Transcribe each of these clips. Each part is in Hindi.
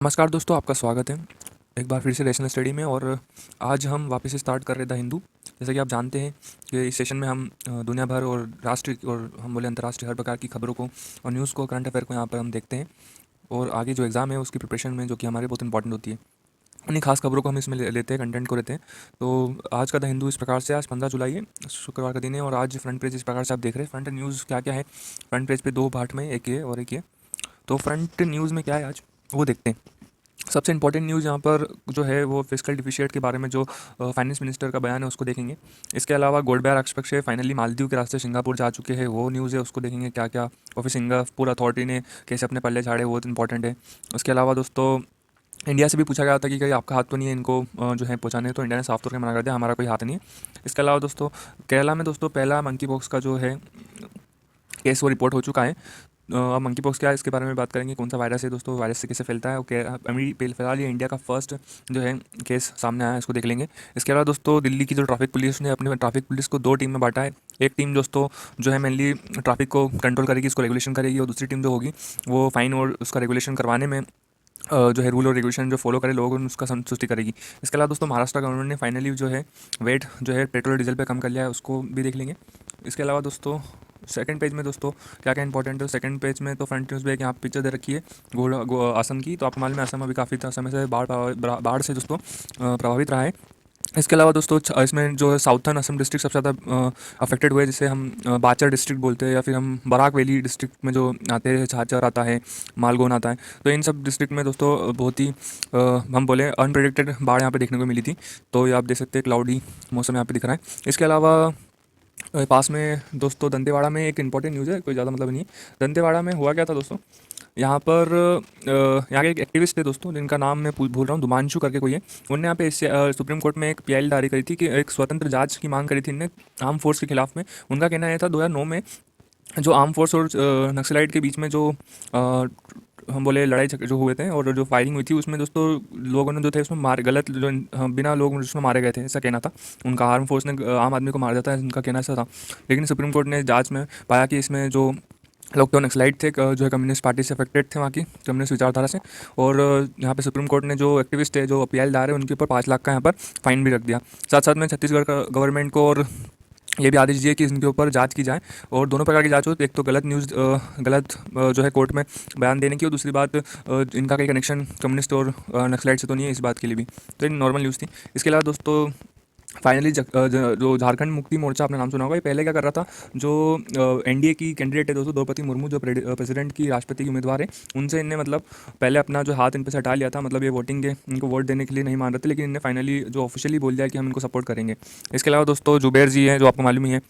नमस्कार दोस्तों, आपका स्वागत है एक बार फिर से रैशनल स्टडी में। और आज हम वापस से स्टार्ट कर रहे द हिंदू। जैसा कि आप जानते हैं कि इस सेशन में हम दुनिया भर और राष्ट्रीय और हम बोले अंतर्राष्ट्रीय हर प्रकार की खबरों को और न्यूज़ को, करंट अफेयर को यहाँ पर हम देखते हैं। और आगे जो एग्ज़ाम है उसकी प्रिपरेशन में, जो कि हमारे बहुत इंपॉर्टेंट होती है, उन्हीं खास खबरों को हम इसमें लेते हैं, कंटेंट को लेते हैं। तो आज का द हिंदू इस प्रकार से, आज 15 जुलाई है, शुक्रवार का दिन है। और आज फ्रंट पेज इस प्रकार से आप देख रहे हैं। फ्रंट न्यूज़ क्या क्या है फ्रंट पेज पे, दो पार्ट में, एक ये और एक ये। तो फ्रंट न्यूज़ में क्या है आज वो देखते हैं। सबसे इंपॉर्टेंट न्यूज़ यहाँ पर जो है वो फिस्कल डिफिशिएट के बारे में, जो फाइनेंस मिनिस्टर का बयान है उसको देखेंगे। इसके अलावा गोल्डबैर राजपक्षे फाइनली मालदीव के रास्ते सिंगापुर जा चुके हैं, वो न्यूज़ है, उसको देखेंगे क्या क्या। और फिर सिंगापुर अथॉरिटी ने कैसे अपने पल्ले झाड़े, वो इंपॉर्टेंट है। उसके अलावा दोस्तों, इंडिया से भी पूछा गया था कि कहीं आपका हाथ तो नहीं है इनको जो है पहुँचाने, तो इंडिया ने साफ तौर पर मना कर दिया, हमारा कोई हाथ नहीं है। इसके अलावा दोस्तों, केरला में दोस्तों पहला मंकी पॉक्स का जो है केस वो रिपोर्ट हो चुका है। अब मंकी पॉक्स क्या है इसके बारे में बात करेंगे। कौन सा वायरस है दोस्तों, वायरस से कैसे फैलता है, ओके। अभी फिलहाल ये इंडिया का फर्स्ट जो है केस सामने आया है, इसको देख लेंगे। इसके अलावा दोस्तों, दिल्ली की जो ट्रैफिक पुलिस ने अपने ट्रैफिक पुलिस को दो टीम में बांटा है। एक टीम दोस्तों जो है मेनली ट्रैफिक को कंट्रोल करेगी, इसको रेगुलेशन करेगी, और दूसरी टीम जो होगी वो फाइन और उसका रेगुलेशन करवाने में जो है रूल और रेगुलेशन जो फॉलो करे लोगों को उसका संतुष्टि करेगी। इसके अलावा दोस्तों, महाराष्ट्र गवर्नमेंट ने फाइनली जो है वेट जो है पेट्रोल डीजल पे कम कर लिया है, उसको भी देख लेंगे। इसके अलावा दोस्तों, सेकंड पेज में दोस्तों क्या क्या इंपॉर्टेंट है। सेकंड पेज में तो फ्रंट न्यूज़ पे एक यहाँ पिक्चर दे रखी है असम की। तो आपको मालूम है असम अभी काफ़ी समय से बाढ़ से दोस्तों प्रभावित रहा है। इसके अलावा दोस्तों, इसमें जो है साउथर्न असम डिस्ट्रिक्ट सबसे ज़्यादा अफेक्टेड हुए, जिसे हम बाचर डिस्ट्रिक्ट बोलते हैं, या फिर हम बराक वैली डिस्ट्रिक्ट में जो आते हैं, झाचर आता है, मालगोन आता है। तो इन सब डिस्ट्रिक्ट में दोस्तों बहुत ही हम बोले अनप्रेडिक्टेड बाढ़ यहाँ पे देखने को मिली थी। तो ये आप देख सकते हैं, क्लाउडी मौसम यहाँ पे दिख रहा है। इसके अलावा पास में दोस्तों दंतेवाड़ा में एक इंपॉर्टेंट न्यूज़ है, कोई ज़्यादा मतलब नहीं है। दंतेवाड़ा में हुआ क्या था दोस्तों, यहाँ पर यहाँ के एक एक्टिविस्ट थे दोस्तों, जिनका नाम मैं भूल रहा हूँ, दुमांशु करके कोई है। उनने यहाँ पे सुप्रीम कोर्ट में एक पीआईएल जारी करी थी कि एक स्वतंत्र जांच की मांग करी थी इनने आर्म फोर्स के खिलाफ में। उनका कहना यह था 2009 में जो आर्म फोर्स और नक्सलाइट के बीच में जो हम बोले लड़ाई झगड़े जो हुए थे और जो फायरिंग हुई थी, उसमें दोस्तों लोगों ने जो थे उसमें मार गलत जो बिना लोग उसमें मारे गए थे, ऐसा कहना था उनका। आर्म फोर्स ने आम आदमी को मार दिया था, उनका कहना ऐसा था। लेकिन सुप्रीम कोर्ट ने जांच में पाया कि इसमें जो लोग तो नक्सलाइट थे, जो है कम्युनिस्ट पार्टी से अफेक्टेड थे, वहाँ की कम्युनिस्ट विचारधारा से। और यहाँ पे सुप्रीम कोर्ट ने जो एक्टिविस्ट है, जो अपीलदार है, उनके ऊपर 5 लाख का यहाँ पर फाइन भी रख दिया। साथ साथ में छत्तीसगढ़ का गवर्नमेंट को और ये भी आदेश दिए कि इनके ऊपर जांच की जाए, और दोनों प्रकार की जांच हो। एक तो गलत न्यूज़ गलत जो है कोर्ट में बयान देने की, और दूसरी बात इनका कोई कनेक्शन कम्युनिस्ट और नक्सलाइट से तो नहीं है, इस बात के लिए भी। तो एक नॉर्मल न्यूज़ थी। इसके अलावा दोस्तों फाइनली जो झारखंड मुक्ति मोर्चा, आपने नाम सुना होगा, ये पहले क्या कर रहा था, जो एनडीए की कैंडिडेट है दोस्तों द्रौपदी मुर्मू, जो प्रेसिडेंट की राष्ट्रपति की उम्मीदवार है, उनसे इनने मतलब पहले अपना जो हाथ इन पर से हटा लिया था। मतलब ये वोटिंग के इनको वोट देने के लिए नहीं मान रहे थे, लेकिन इन्हें फाइनली जो ऑफिशियली बोल दिया कि हम इनको सपोर्ट करेंगे। इसके अलावा दोस्तों, जुबेर जी हैं, जो आपको मालूम ही है,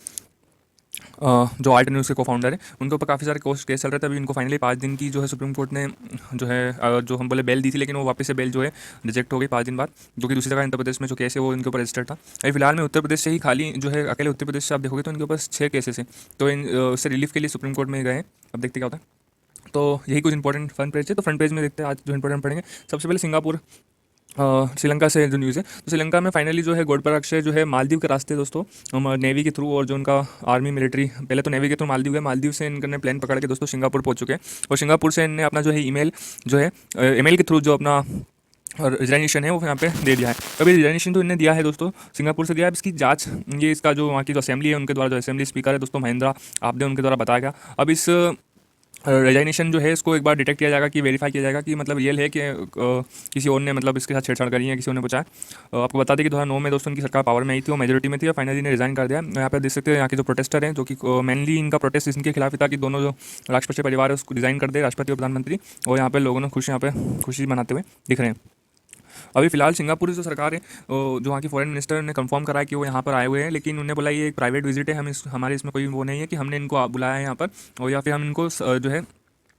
जो आल्ट न्यूज़ के को फाउंडर है, उनके ऊपर काफ़ी सारे केस चल रहे थे। अभी इनको फाइनली 5 दिन की जो है सुप्रीम कोर्ट ने जो है जो हम बोले बेल दी थी, लेकिन वो वापस से बेल जो है रिजेक्ट हो गई 5 दिन बाद, जो कि दूसरी जगह उत्तर प्रदेश में जो केस है वो इनके ऊपर रजिस्टर्ड था। अभी फिलहाल में उत्तर प्रदेश से ही खाली जो है, अकेले उत्तर प्रदेश से आप देखोगे तो इनके ऊपर 6 केसेस हैं। तो इन उससे रिलीफ के लिए सुप्रीम कोर्ट में गए हैं, अब देखते क्या होता है। तो यही कुछ इंपॉर्टेंट फ्रंट पेज है। तो फ्रंट पेज में देखते हैं आज जो इंपॉर्टेंट पढ़ेंगे। सबसे पहले सिंगापुर श्रीलंका से जो न्यूज़ है, तो श्रीलंका में फाइनली जो है गोडपर अक्षय जो है मालदीव के रास्ते दोस्तों नेवी के थ्रू, और जो उनका आर्मी मिलिट्री पहले तो नेवी के थ्रू मालदीव गए, मालदीव से इनने प्लेन पकड़ के दोस्तों सिंगापुर पहुंच चुके हैं। और सिंगापुर से इनने अपना जो है ईमेल जो है ईमेल के थ्रू जो अपना रिजाइनेशन है वो यहाँ पे दे दिया है। अभी रिजाइनेशन तो इन्हें दिया है दोस्तों, सिंगापुर से दिया है। अब इसकी जांच, ये इसका जो वहाँ की जो असेंबली है उनके द्वारा, जो असेंबली स्पीकर है दोस्तों महेंद्रा आपदे, उनके द्वारा बताया गया। अब इस रेजाइनेशन जो है इसको एक बार डिटेक्ट किया जाएगा, कि वेरीफाई किया जाएगा कि मतलब रियल है कि किसी और ने मतलब इसके साथ छेड़छाड़ करी है, किसी और ने पूछा है। आपको बता दें कि 2009 में दोस्तों उनकी सरकार पावर में आई थी, वो मेजोरिटी में थी, और फाइनली ने रिजाइन कर दिया। यहाँ पे देख सकते हैं यहाँ के जो प्रोटेस्टर हैं, जो कि मेनली इनका प्रोटेस्ट इनके खिलाफ ही था कि दोनों जो राष्ट्रपति परिवार है उसको रिजाइन कर दे, राष्ट्रपति और प्रधानमंत्री। और यहाँ पे लोगों ने खुशी यहाँ पे खुशी मनाते हुए दिख रहे हैं। अभी फिलहाल सिंगापुर की जो सरकार है, जो वहाँ की फॉरेन मिनिस्टर ने कंफर्म करा है कि वो यहाँ पर आए हुए हैं, लेकिन उन्होंने बोला ये एक प्राइवेट विजिट है, हमारे इसमें कोई वो नहीं है कि हमने इनको बुलाया है यहाँ पर, और या फिर हम इनको जो है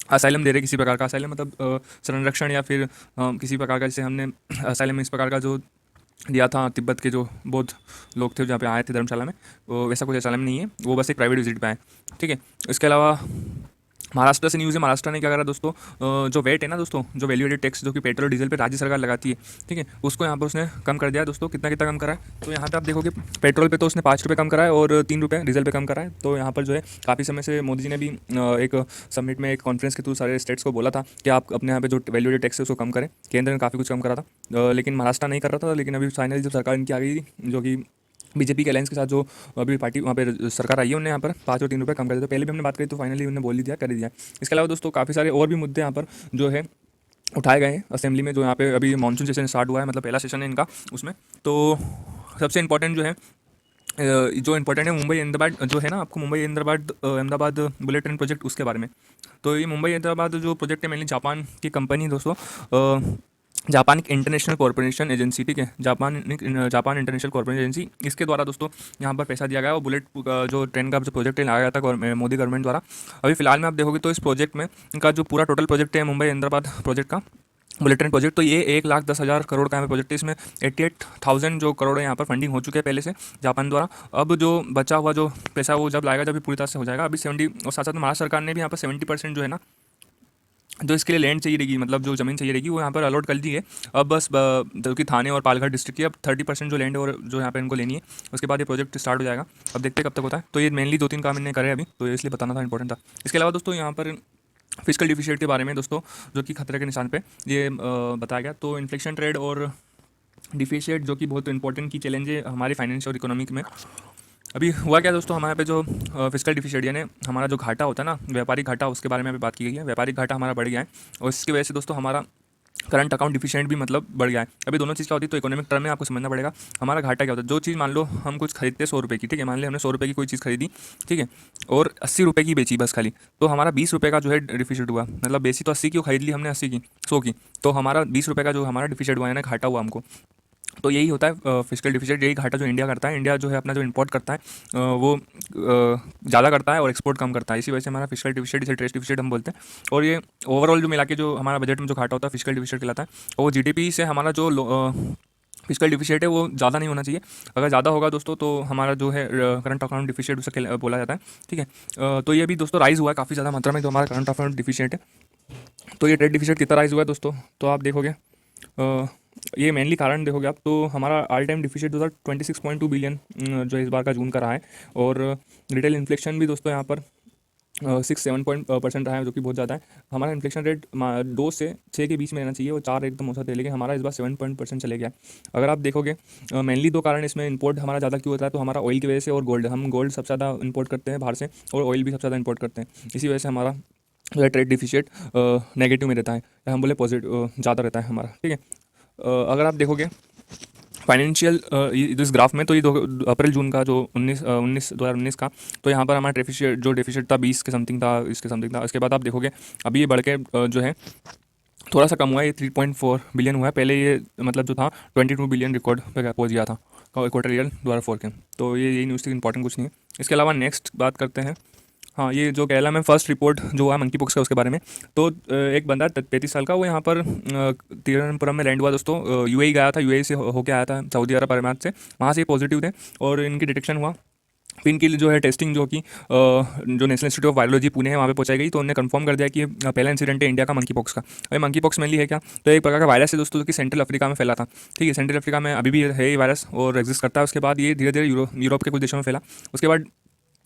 असाइलम दे रहे, किसी प्रकार का असाइलम मतलब संरक्षण, या फिर किसी प्रकार का, जैसे हमने असाइलम इस प्रकार का जो दिया था तिब्बत के जो बौद्ध लोग थे जहाँ पे आए थे धर्मशाला में, वो वैसा कुछ असाइलम नहीं है, वो बस एक प्राइवेट विजिट पे आए। ठीक है। इसके अलावा महाराष्ट्र से न्यूज़ है, महाराष्ट्र ने क्या करा दोस्तों, जो वेट है ना दोस्तों, जो वैल्यू एडेड टैक्स जो कि पेट्रोल डीजल पे राज्य सरकार लगाती है, ठीक है, उसको यहाँ पर उसने कम कर दिया दोस्तों। कितना कितना कम करा है, तो यहाँ पे आप देखोगे पेट्रोल पे तो उसने 5 रुपये कम करा है और 3 रुपये डीजल पे कम करा है। तो यहाँ पर जो है काफ़ी समय से मोदी जी ने भी एक समिट में एक कॉन्फ्रेंस के थ्रू सारे स्टेट्स को बोला था कि आप अपने यहाँ पे जो वैल्यू एडेड टैक्स है उसको कम करें। केंद्र ने काफ़ी कुछ कम करा था, लेकिन महाराष्ट्र नहीं कर रहा था। लेकिन अभी फाइनली जब सरकार इनकी आ गई थी, जो कि बीजेपी के अलायंस के साथ जो अभी पार्टी वहाँ पे सरकार आई है, उन्होंने यहाँ पर 5 और 3 रुपये कम कर दिया। तो पहले भी हमने बात करी, तो फाइनली उन्होंने बोल ही दिया, कर ही दिया। इसके अलावा दोस्तों काफ़ी सारे और भी मुद्दे यहाँ पर जो है उठाए गए हैं असेंबली में, जो यहाँ पे अभी मानसून सेशन स्टार्ट हुआ है, मतलब पहला सेशन है इनका उसमें। तो सबसे इंपॉर्टेंट जो है जो इंपॉर्टेंट है मुंबई अहमदाबाद जो है ना, आपको Mumbai Ahmedabad bullet train project, उसके बारे में। तो ये मुंबई अहमदाबाद जो प्रोजेक्ट है मेनली जापान की कंपनी दोस्तों, जापान इंटरनेशनल कॉर्पोरेशन एजेंसी, ठीक है, जापान इंटरनेशनल कॉर्पोरेशन एजेंसी, इसके द्वारा दोस्तों यहाँ पर पैसा दिया गया और बुलेट जो ट्रेन का जो प्रोजेक्ट है लाया गया था मोदी गवर्नमेंट द्वारा। अभी फिलहाल में आप देखोगे तो इस प्रोजेक्ट में इनका जो पूरा टोटल प्रोजेक्ट है मुंबई अहमदाबाद प्रोजेक्ट का, बुलेट ट्रेन प्रोजेक्ट, तो ये 1,10,000 करोड़ का यहाँ पे प्रोजेक्ट है। इसमें 88,000 जो करोड़ है यहाँ पर फंडिंग हो चुके हैं पहले से जापान द्वारा। अब जो बचा हुआ जो पैसा वो जब लाएगा, जब ये पूरी तरह से हो जाएगा। अभी 70 और साथ साथ महाराष्ट्र सरकार ने भी यहाँ पर 70% जो है ना, जो इसके लिए लैंड चाहिए रहेगी, मतलब जो ज़मीन चाहिए रहेगी, वो यहाँ पर अलॉट कर दी है। अब बस जो कि थाने और पालघर डिस्ट्रिक्ट की अब 30% जो लैंड है और जो यहाँ पे इनको लेनी है, उसके बाद ये प्रोजेक्ट स्टार्ट हो जाएगा। अब देखते हैं कब तक होता है। तो ये मेनली 2-3 काम इन्हें करे अभी, तो ये इसलिए बताना था, इंपॉर्टेंट था। इसके अलावा दोस्तों यहाँ पर फिजिकल डिफिशिट के बारे में दोस्तों, जो कि खतरे के निशान पे ये बताया गया। तो इन्फ्लेशन रेट और डिफिशिट जो कि बहुत इंपॉर्टेंट की चैलेंज है हमारे फाइनेंस और इकोनॉमिक में। अभी हुआ क्या दोस्तों, हमारे पे जो फिजिकल डिफिशिट यानी हमारा जो घाटा होता है ना, व्यापारिक घाटा, उसके बारे में अभी बात की गई है। व्यापारिक घाटा हमारा बढ़ गया है और इसकी वजह से दोस्तों हमारा करंट अकाउंट डिफिशिएंट भी मतलब बढ़ गया है। अभी दोनों चीज़ क्या होती है, तो इकोनॉमिक टर्म में आपको समझना पड़ेगा हमारा घाटा क्या होता है। जो चीज़ मान लो हम कुछ खरीदते हैं 100 रुपये की, ठीक है, मान ली हमने 100 रुपये की कोई चीज़ खरीदी, ठीक है, और 80 रुपये की बेची बस खाली, तो हमारा 20 रुपये का जो है डिफिशिट हुआ। मतलब बेची तो 80 की, खरीद ली हमने 80 की, 100 की, तो हमारा 20 रुपये का जो हमारा डिफिशिट हुआ है ना, घाटा हुआ हमको। तो यही होता है फिजिकल डिफिसिट, यही घाटा जो इंडिया करता है। इंडिया जो है अपना जो इंपोर्ट करता है वो ज़्यादा करता है और एक्सपोर्ट कम करता है, इसी वजह से हमारा फिजिकल डिफिसिट, इसे ट्रेड डिफिसिट हम बोलते हैं। और ये ओवरऑल जो मिला के जो हमारा बजट में जो घाटा होता है फिजिकल डिफिसिट कहलाता है। और वो जीडीपी से हमारा जो फिजिकल डिफिसिट है वो ज़्यादा नहीं होना चाहिए। अगर ज़्यादा होगा दोस्तों तो हमारा जो है करंट अकाउंट डिफिसिट उसे बोला जाता है, ठीक है। तो ये भी दोस्तों राइज़ हुआ है काफ़ी ज़्यादा मात्रा में, जो हमारा करंट अकाउंट डिफिसिट है। तो ये ट्रेड डिफिसिट कितना राइज़ हुआ है दोस्तों, तो आप देखोगे ये मेनली कारण देखोगे आप, तो हमारा ऑल टाइम डिफिसिट 26.2 बिलियन जो इस बार का जून का रहा है। और रिटेल इन्फ्लेशन भी दोस्तों यहाँ पर 6-7% रहा है, जो कि बहुत ज़्यादा है। हमारा इन्फ्लेशन रेट 2 से 6 के बीच में रहना चाहिए, और 4 एकदम औसत है, लेकिन हमारा इस बार 7% चले गया। अगर आप देखोगे मेनली 2 कारण इसमें इंपोर्ट हमारा ज़्यादा क्यों होता है, तो हमारा ऑयल की वजह से और गोल्ड, हम गोल्ड सबसे ज़्यादा इंपोर्ट करते हैं बाहर से, और ऑयल भी सबसे ज़्यादा इंपोर्ट करते हैं। इसी वजह से हमारा जो है ट्रेड डिफिसिट नेगेटिव में रहता है, हम बोले पॉजिटिव ज़्यादा रहता है हमारा, ठीक है। अगर आप देखोगे फाइनेंशियल इस ग्राफ में, तो ये अप्रैल जून का जो 2019 का, तो यहाँ पर हमारा जो डेफिसिट था 20 के समथिंग था, इसके समथिंग था। उसके बाद आप देखोगे अभी ये बढ़ के जो है थोड़ा सा कम हुआ है, ये 3.4 बिलियन हुआ है। पहले ये मतलब जो था 22 बिलियन रिकॉर्ड पे पहुँच गया था क्वार्टर ईयर 2004 के। तो ये यही न्यूज़ थी, इंपॉर्टेंट कुछ नहीं है। इसके अलावा नेक्स्ट बात करते हैं, हाँ, ये जो केरला में फर्स्ट रिपोर्ट जो हुआ मंकी पॉक्स का, उसके बारे में। तो एक बंदा 35 साल का, वो यहाँ पर तिरुवनंतपुरम में लैंड हुआ दोस्तों। यूएई गया था, यूएई से होके आया था, सऊदी अरब अरमात से, वहाँ से पॉजिटिव थे और इनकी डिटेक्शन हुआ। फिर इनकी जो है टेस्टिंग जो कि जो national institute of virology Pune है, वहाँ पे पहुंचाई गई। तो उन्होंने कंफर्म कर दिया कि पहला इंसिडेंट है इंडिया का मंकी पॉक्स का। अभी मंकी पॉक्स मेनली है क्या, तो एक प्रकार का वायरस है दोस्तों, जो कि सेंट्रल अफ्रीका में फैला था, ठीक है। सेंट्रल अफ्रीका में अभी भी है ये वायरस और एग्जिस्ट करता है। उसके बाद ये धीरे धीरे यूरोप के कुछ देशों में फैला। उसके बाद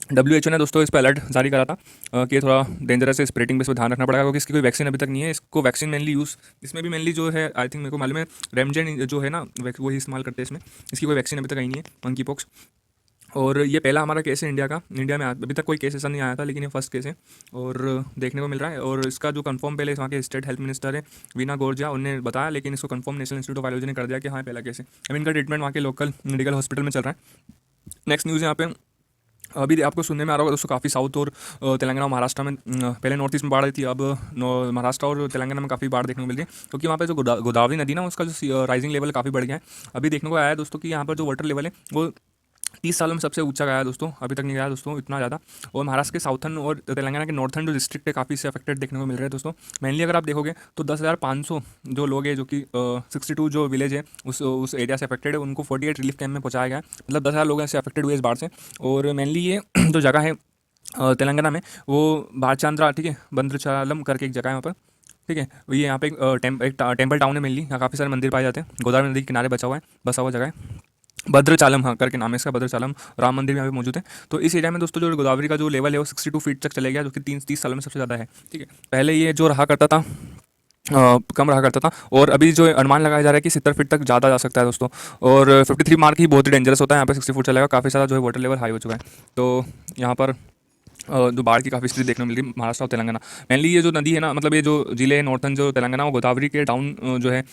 WHO ने दोस्तों इस पर अलर्ट जारी करा था कि थोड़ा डेंजरस है, स्प्रेडिंग पे इस पर ध्यान रखना पड़ेगा, क्योंकि इसकी कोई वैक्सीन अभी तक नहीं है। इसको वैक्सीन मेनली यूज़ इसमें भी मेनली जो है, आई थिंक मेरे को मालूम है, रेमजेन जो है ना, वही इस्तेमाल करते हैं इसमें। इसकी कोई वैक्सीन अभी तक आई नहीं है मंकी पॉक्स। और ये पहला हमारा केस है इंडिया का। इंडिया में अभी तक कोई केस ऐसा नहीं आया था, लेकिन ये फर्स्ट केस है और देखने को मिल रहा है। और इसका जो कंफर्म पहले वहाँ के स्टेट हेल्थ मिनिस्टर है वीना गोरजा, उन्होंने बताया, लेकिन इसको confirm national institute of virology ने कर दिया कि हाँ पहला केस है। अभी इनका ट्रीटमेंट वहाँ के लोकल मेडिकल हॉस्पिटल में चल रहा है। नेक्स्ट न्यूज़ यहाँ पे अभी आपको सुनने में आ रहा होगा दोस्तों, काफ़ी साउथ और तेलंगाना और महाराष्ट्र में, पहले नॉर्थ ईस्ट में बाढ़ आई थी, अब महाराष्ट्र और तेलंगाना में काफ़ी बाढ़ देखने को मिल रही है, क्योंकि वहाँ पे जो गोदावरी नदी ना, उसका जो राइजिंग लेवल काफ़ी बढ़ गया है। अभी देखने को आया है दोस्तों कि यहाँ पर जो वाटर लेवल है वो 30 सालों में सबसे ऊंचा गया है दोस्तों, अभी तक नहीं गया दोस्तों इतना ज़्यादा। और महाराष्ट्र के साउथर्न और तेलंगाना के नॉर्थर्न जो डिस्ट्रिक्ट है, काफ़ी इससे अफेक्टेड देखने को मिल रहे हैं दोस्तों। मेनली अगर आप देखोगे तो 10,500 जो लोग हैं, जो कि 62 जो विलेज है उस एरिया से अफेक्टेड है, उनको 48 रिलीफ कैंप में पहुँचाया गया है। मतलब 10,000 लोग ऐसे अफेक्टेड हुए इस बाढ़ से। और मेनली ये जो जगह है तेलंगाना में, वो बारचांद्रा, ठीक है, भद्राचलम करके एक जगह है वहाँ पर, ठीक है। ये यहाँ पे एक टेम्पल टाउन है मेनली, यहाँ काफ़ी सारे मंदिर पाए जाते हैं, गोदावरी नदी के किनारे बसा हुआ जगह है। भद्राचालम, हाँ करके नाम है इसका, भद्राचालम राम मंदिर भी यहाँ पे मौजूद है। तो इस एरिया में दोस्तों जो गोदावरी का जो लेवल है वो 62 फीट तक चले गया, जो कि 30 सालों में सबसे ज़्यादा है, ठीक है। पहले ये जो रहा करता था, कम रहा करता था, और अभी जो अनुमान लगाया जा रहा है कि 70 फीट तक ज़्यादा जा सकता है दोस्तों। और 53 मार्क ही बहुत ही डेंजरस होता है, यहाँ पे 60 फुट चलेगा, काफ़ी सारा जो है वाटर लेवल हाई हो चुका है। तो यहाँ पर जो बाढ़ की काफ़ी स्थिति देखने को मिल रही है महाराष्ट्र और तेलंगाना। मेनली ये जो नदी है ना, मतलब ये जो जिले हैं नॉर्थन जो तेलंगाना, वो गोदावरी के डाउन जो है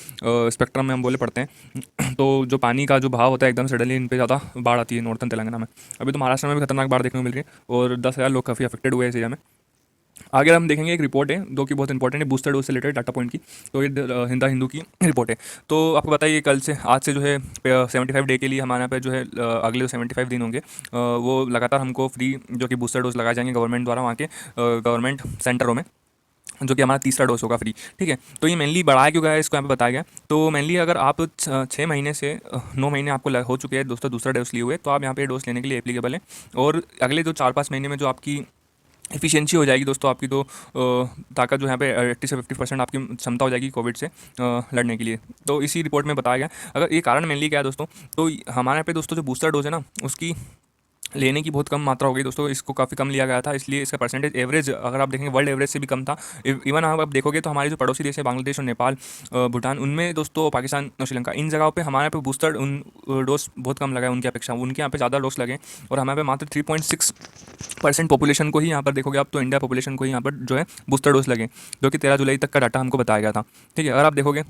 स्पेक्ट्रम में हम बोले पड़ते हैं। तो जो पानी का जो भाव होता है एकदम सडनली इन पे ज़्यादा बाढ़ आती है नॉर्थन तेलंगाना में। अभी तो महाराष्ट्र में भी खतरनाक बाढ़ देखने को मिल रही है, और 10,000 लोग काफ़ी अफेक्टेड हुए हैं इस एरिया में। आगे हम देखेंगे एक रिपोर्ट है जो कि बहुत इंपॉर्टेंट है, बूस्टर डोज से रिलेटेड डाटा पॉइंट की। तो ये हिंदू की रिपोर्ट है। तो आपको बताइए कल से, आज से जो है 75 डे के लिए हमारे यहाँ पे जो है अगले जो 75 दिन होंगे वो लगातार हमको फ्री जो कि बूस्टर डोज लगाए जाएंगे गवर्नमेंट द्वारा, वहाँ के गवर्नमेंट सेंटरों में, जो कि हमारा तीसरा डोज होगा फ्री, ठीक है। तो ये मेनली बढ़ाया क्यों गया है इसको यहाँ पे बताया गया। तो मेनली अगर आप 6 महीने से 9 महीने आपको हो चुके हैं दोस्तों दूसरा डोज लिए हुए, तो आप यहाँ पे डोज लेने के लिए एप्लीकेबल है। और अगले जो 4-5 महीने में जो आपकी एफिशिएंसी हो जाएगी दोस्तों, आपकी तो ताकत जो यहाँ पे 80 से 50% आपकी क्षमता हो जाएगी कोविड से लड़ने के लिए। तो इसी रिपोर्ट में बताया गया। अगर ये कारण मेनली क्या है दोस्तों, तो हमारे यहाँ पे दोस्तों जो बूस्टर डोज है ना, उसकी लेने की बहुत कम मात्रा हो गई दोस्तों, इसको काफ़ी कम लिया गया था, इसलिए इसका परसेंटेज एवरेज अगर आप देखेंगे वर्ल्ड एवरेज से भी कम था। इवन आप देखोगे तो हमारे जो पड़ोसी देश है बांग्लादेश और नेपाल, भूटान, उनमें दोस्तों, पाकिस्तान और श्रीलंका, इन जगहों पे हमारे यहाँ पे बूस्टर डोज बहुत कम लगा है उनकी अपेक्षा, उनके यहाँ पे ज़्यादा डोज लगे, और हमारे पे मात्र 3.6% पॉपुलेशन को ही यहाँ पर देखोगे आप, तो इंडिया पॉपुलेशन को ही यहाँ पर जो है बूस्टर डोज लगे, जो कि 13 जुलाई तक का डाटा हमको बताया गया था, ठीक है। अगर आप देखोगे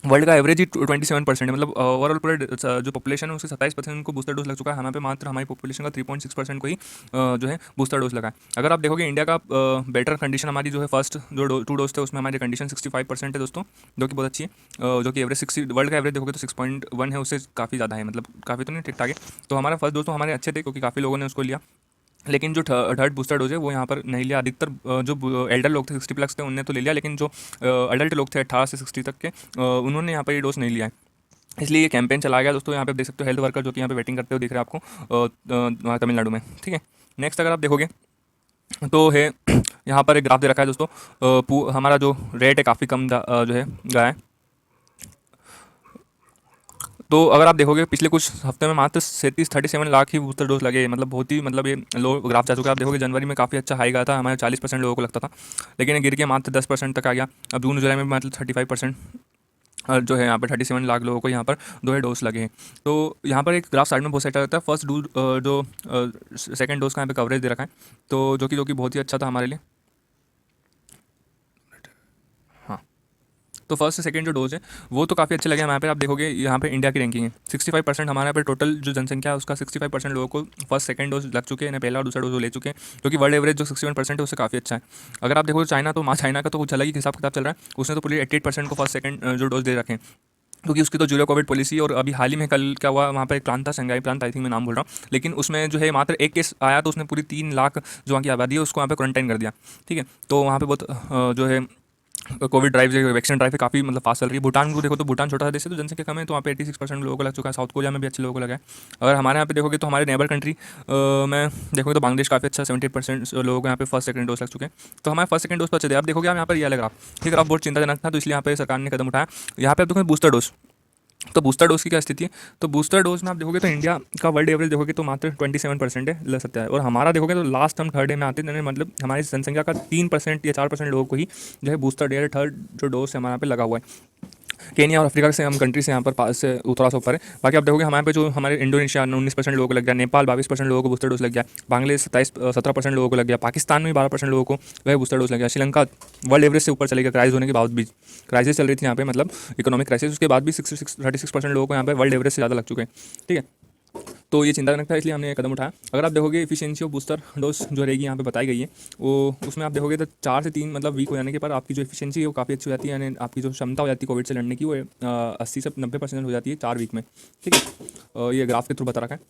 वर्ल्ड का एवरेज ही 27% है, मतलब ओवरऑल पूरे जो पॉपुलेशन है उसके 27% को बूस्टर डोज लग चुका है, हमारे पे मात्र हमारी पॉपुलेशन का 3.6% को ही जो है बूस्टर डोज लगा है। अगर आप देखोगे इंडिया का बेटर कंडीशन, हमारी जो है फर्स्ट जो 2 डोज थे उसमें हमारी कंडीशन 65% है दोस्तों, जो कि बहुत अच्छी है। जो कि एवरेज 60, वर्ल्ड का एवरेज देखोगे तो 6.1 है, उससे काफ़ी ज़्यादा है, मतलब काफ़ी तो नहीं, ठीक ठाक है। तो हमारा फर्स्ट डोज तो हमारे अच्छे थे, क्योंकि काफ़ी लोगों ने उसको लिया। लेकिन जो थर्ड बूस्टर डोज है वो यहाँ पर नहीं लिया, अधिकतर जो एल्डर लोग थे 60+ थे उनने तो ले लिया, लेकिन जो अडल्ट लोग थे 18 से 60 तक के, उन्होंने यहाँ पर ये डोज नहीं लिया है। इसलिए ये कैंपेन चलाया गया दोस्तों। यहाँ पे देख सकते हो हेल्थ वर्कर जो कि यहाँ पे वेटिंग करते हुए दिख रहे हैं आपको वहाँ तमिलनाडु में, ठीक है। नेक्स्ट अगर आप देखोगे तो है यहाँ पर एक ग्राफ दे रखा है दोस्तों, हमारा जो रेट है काफ़ी कम जो है गया है। तो अगर आप देखोगे पिछले कुछ हफ्ते में मात्र 37 लाख ही बूस्टर डोज लगे, मतलब बहुत ही, मतलब ये लो ग्राफ जा चुका है। आप देखोगे जनवरी में काफ़ी अच्छा हाई गया था, हमारे 40% लोगों को लगता था, लेकिन ये गिर के मात्र 10% तक आ गया। अब जून जुलाई में मतलब 35% जो है यहाँ पर 37 लाख लोगों को यहाँ पर दो है डोज लगे हैं। तो यहाँ पर एक ग्राफ साइड में बहुत सेट रहता है, फर्स्ट डोज जो सेकंड डोज का यहाँ पे कवरेज दे रखा है, तो जो कि बहुत ही अच्छा था हमारे लिए। हाँ, तो फर्स्ट से सेकंड जो डोज है वो तो काफ़ी अच्छे लगे हमारे पे। आप देखोगे यहाँ पे इंडिया की रैंकिंग है 65%, हमारे यहाँ पे टोटल जो जनसंख्या है उसका 65% लोगों को फर्स्ट सेकंड डोज लग चुके हैं, पहला और दूसरा डोज वो ले चुके हैं, जो कि वर्ल्ड एवरेज जो 61% है उससे काफ़ी अच्छा है। अगर आप देखो चाइना, तो चाइना का तो कुछ अलग ही हिसाब किताब चल रहा है, उसने तो पूरी 88% को फर्स्ट सेकंड जो डोज दे रखे हैं, क्योंकि उसकी तो जीरो कोविड पॉलिसी। और अभी हाल ही में कल क्या हुआ, वहाँ पर एक प्रांत था, शंघाई प्रांत, आई थिंक मैं नाम बोल रहा हूँ, लेकिन उसमें जो है मात्र एक केस आया, तो उसने पूरी 3 लाख जो वहाँ की आबादी है उसको वहाँ पे क्वारंटाइन कर दिया, ठीक है। तो वहाँ पे बहुत जो है कोविड ड्राइव जो वैक्सीन ड्राइव है काफ़ी मतलब फास्ट चल रही है। भूटान को देखो तो भूटान छोटा सा देश है, तो जनसंख्या कम है, तो वहाँ पे 86% लोगों को लग चुका है। साउथ कोरिया में भी अच्छे लोगों को लगा है। अगर हमारे यहाँ पे देखोगे तो हमारे नेबर कंट्री में देखोगे तो बांग्लादेश काफ़ी अच्छा 78% लोगों को यहाँ पे फर्स्ट सेकंड डोज लग चुके हैं। तो हमारे फर्स्ट सेकंड डोज पर अच्छे थे। आप देखोगे आप यहाँ पर ये लग रहा, ठीक है, आप बहुत चिंताजनक था, तो इसलिए यहाँ पे सरकार ने कदम उठाया। यहाँ पे आप देखोगे बूस्टर डोज, तो बूस्टर डोज की क्या स्थिति है, तो बूस्टर डोज में आप देखोगे तो इंडिया का वर्ल्ड एवरेज देखोगे तो मात्र 27% है, लग सकता है। और हमारा देखोगे तो लास्ट हम थर्ड डे में आते हैं, मतलब हमारी जनसंख्या का 3% या 4% लोगों को ही जो है बूस्टर डे थर्ड जो डोज है हमारे यहाँ पे लगा हुआ है। केनिया और अफ्रीका से हम कंट्री से यहाँ पर पास से थोड़ा सा ऊपर है। बाकी आप देखोगे हमारे पे जो हमारे इंडोनेशिया 19% लोगों को लग गया, नेपाल 22% लोगों को बूस्टर डोज लग गया, बांग्लादेश 17% लोगों को लग गया, पाकिस्तान में 12% लोगों को वह बूस्टर डोज लग गया, श्रीलंका वर्ल्ड एवरेज से ऊपर चले गया क्राइसिस होने के बाद भी। क्राइसिस चल रही थी यहाँ पे, मतलब इकोनॉमिक क्राइसिस, उसके बाद भी 36% लोगों को यहाँ पे वर्ल्ड एवरेज से ज़्यादा लग चुके हैं, ठीक है। तो ये चिंताजनक था, इसलिए हमने ये कदम उठाया। अगर आप देखोगे एफिशिएंसी ऑफ बूस्टर डोज जो रहेगी यहाँ पे बताई गई है, वो उसमें आप देखोगे तो 4 से 3 मतलब वीक हो जाने के बाद आपकी जो एफिशिएंसी है वो काफ़ी अच्छी हो जाती है, यानी आपकी जो क्षमता हो जाती है कोविड से लड़ने की वो 80 से 90% हो जाती है 4 वीक में, ठीक है। ये ग्राफ के थ्रू बता रखा है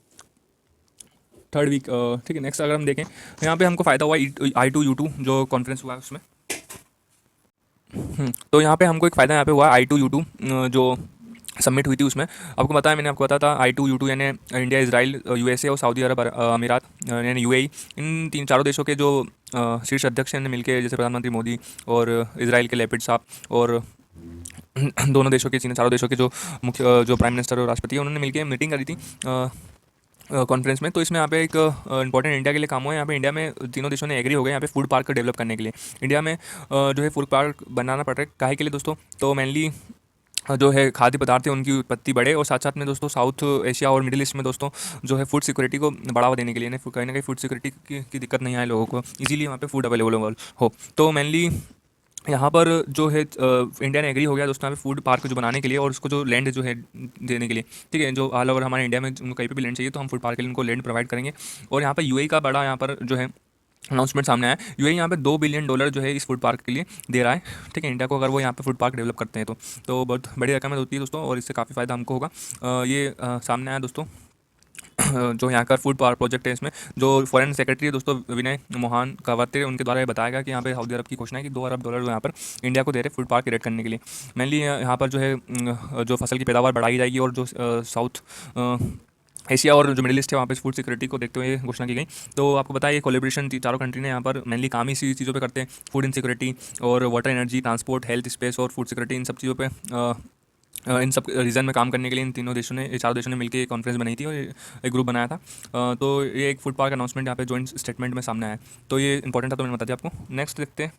थर्ड वीक, ठीक है। नेक्स्ट अगर हम देखें यहाँ पे हमको फ़ायदा हुआ I2U2 जो कॉन्फ्रेंस हुआ है उसमें। तो यहाँ पे हमको एक फ़ायदा यहाँ पे हुआ I2U2 जो सबमिट हुई थी उसमें। आपको पता है, मैंने आपको बताया था I2U2 यानी इंडिया, इजराइल, यूएसए और सऊदी अरब, अमीरात यानी यूएई, इन तीन चारों देशों के जो शीर्ष अध्यक्ष हैं ने मिलकर, जैसे प्रधानमंत्री मोदी और इजराइल के लेपिड साहब और दोनों देशों के, चीन, चारों देशों के जो मुख्य जो प्राइम मिनिस्टर और राष्ट्रपति हैं, उन्होंने मिलकर मीटिंग करी थी कॉन्फ्रेंस में। तो इसमें यहाँ पे एक इंपॉर्टेंट इंडिया के लिए काम हुआ है। यहाँ पे इंडिया में तीनों देशों ने एग्री हो गए यहाँ पे फूड पार्क को डेवलप करने के लिए। इंडिया में जो है फूड पार्क बनाना पड़ रहा है, काहे के लिए दोस्तों? तो मेनली जो है खाद्य पदार्थ है उनकी उत्पत्ति बढ़े, और साथ साथ में दोस्तों साउथ एशिया और मिडिल ईस्ट में दोस्तों जो है फूड सिक्योरिटी को बढ़ावा देने के लिए, कहीं ना कहीं फूड सिक्योरिटी की दिक्कत नहीं आए लोगों को, इजीली वहाँ पे फूड अवेलेबल हो। तो मेनली यहाँ पर जो है इंडिया ने एग्री हो गया दोस्तों यहाँ पे फूड पार्क जो बनाने के लिए, और उसको जो लैंड जो है देने के लिए, ठीक है, जो ऑल ओवर हमारे इंडिया में उनको कहीं पे भी लैंड चाहिए तो हम फूड पार्क के लिए उनको लैंड प्रोवाइड करेंगे। और यहाँ पर यूएई का बड़ा यहाँ पर जो है अनाउंसमेंट सामने आया। यूएई यहाँ पे $2 बिलियन जो है इस फूड पार्क के लिए दे रहा है, ठीक है, इंडिया को, अगर वो यहाँ पे फूड पार्क डेवलप करते हैं तो बहुत बड़ी रकम होती है दोस्तों, और इससे काफ़ी फ़ायदा हमको होगा। ये सामने आया दोस्तों जो यहाँ का फूड पावर प्रोजेक्ट है, इसमें जो फॉरेन सेक्रेटरी है दोस्तों विनय मोहन कावते, उनके द्वारा ये बताया गया कि यहाँ पे सऊदी अरब की घोषणा है कि $2 अरब यहाँ पर इंडिया को दे रहे फूड पार्क क्रिएट करने के लिए। मेनली यहाँ पर जो है जो फसल की पैदावार बढ़ाई जाएगी, और जो साउथ एशिया और जो मिडिल ईस्ट है वहाँ पे फूड सिक्योरिटी को देखते हुए घोषणा की गई। तो आपको पता है ये कोलेब्रेशन चारों कंट्री ने यहाँ पर मेनली काम ही इसी चीज़ों पे करते हैं, फूड इनसिक्योरिटी और water, energy, transport, health, space और फूड सिक्योरिटी, इन सब चीज़ों पे इन सब रीजन में काम करने के लिए इन तीनों देशों ने, ये चारों देशों ने मिलकर एक कॉन्फ्रेंस बनाई थी और एक ग्रुप बनाया था। तो ये एक फूड पार्क अनाउंसमेंट यहाँ पे जॉइंट स्टेटमेंट में सामने आया है। तो ये इंपॉर्टेंट था, तो मैंने बता दिया आपको। नेक्स्ट देखते हैं।